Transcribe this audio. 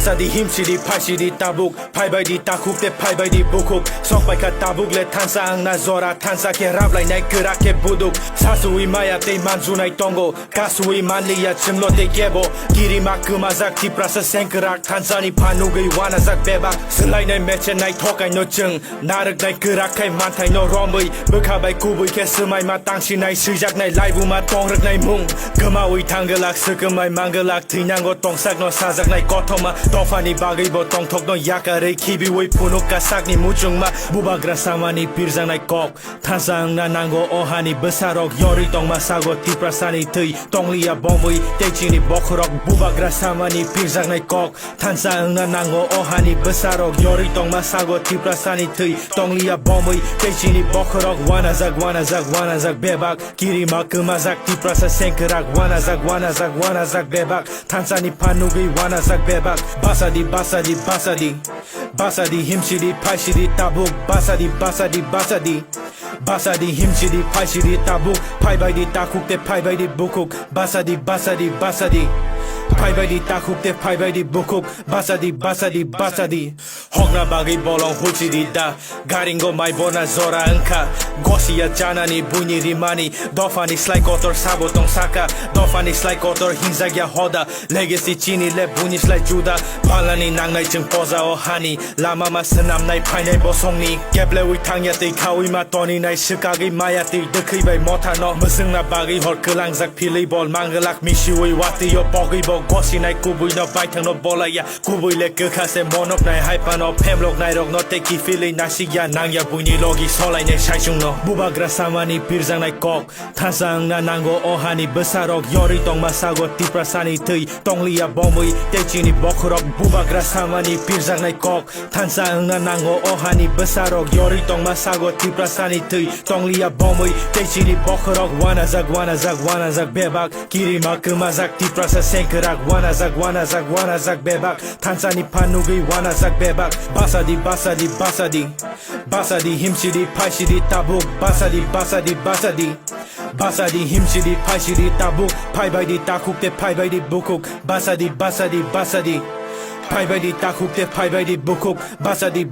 바사디 힘시디 팔시디 따북 팔바이디 따쿡대 팔바이디 부쿡 석바이카 따북레 탄상 나조라 탄사케 랍라이 나이 그라케 부둑 사수이 마야테 만주나이 똥고 가수이 만리야 침로테 게보 기리막 그마작 디프라스 생크락 탄산이 파누그이 와나작 베박 슬라이 나이 매체 나이 토카이 노증 나륵 나이 그라카이 만타이 노 롬의 무카바이 구부이 캐스마이 마 당시 나이 시작 나이 라이브 마 똥륵 나이 뭉 그마의 당글락 스그마이 망글락 티냥고 똥삭 노 사작 나이 꼬토마 도파니 바기보 똥톡 노 야카레이 키비의 푸누카 삭니 무중마 무바그라 사마니 비르장 나이 꼭 탄상 나 난고 오하니 베사록 요리 똥마 사고 디프라사니 트이 똥리야 bom의 대진이 보크록 무바그라 사마니 비르장 나이 꼭 탄상 나 난고 오하니 베사록 요리 똥마 사고 디프라사니 트이 똥리야 bom의 대진이 보크록 와나작 베박 기리마 그마작 디프라사 생크락 와나작 베박 탄산이 파누기 와나작 베박 바사디 힘시디 팔시디 따북 바사디 힘시디 팔시디 따북 팔바이디 따쿡대 팔바이디 부쿡 바사디 팔바이디 따쿡대 팔바이디 부쿡 바사디 혹나바기 볼롱 후치디다 가린고 마이보나 조라 응카 고시야 자나니 부니리마니 도파니 슬라이코터 사보통 사카 도파니 슬라이코터 흰자기야 호다 레게시 치니레 부니 슬라이 주다 발라니 낭나이 증 포자오 하니 라마마 스남나이 파이나이 보송니 갭레위 탕야띠 카위마 토니나이 시카기 마야띠 드크이바이 모타노 무승나 바기 홀 그랑작 필리볼 망글락 미시위 와띠요 뽀기보 고시나이 구부이노 바이탕노 볼라야 구부이레 그카세 모노프나이 하이파노 팸록 나이록 노테키 필리 나시야 낭야 부니로기 솔라이네 샤이슝노 무바그라 사마니 비르장나이 꼭 탄상 나 난고 오하니 베사록 요리 똥마 사고 디프라사니 트이 똥리야 bom의 대진이 보크록 무바그라 사마니 비르장나이 꼭 탄상 나 난고 오하니 베사록 요리 똥마 사고 디프라사니 트이 똥리야 bom의 대진이 보크록 와나작 베박 기리마 그마작 디프라사 생크락 와나작 베박 탄산이 파누기 와나작 베박 바사디 힘시디 팔시디 따북 바사디 힘시디 팔시디 따북 팔바이디 따쿡대 팔바이디 부쿡 바사디 팔바이디 따쿡대 팔바이디 부쿡 바사디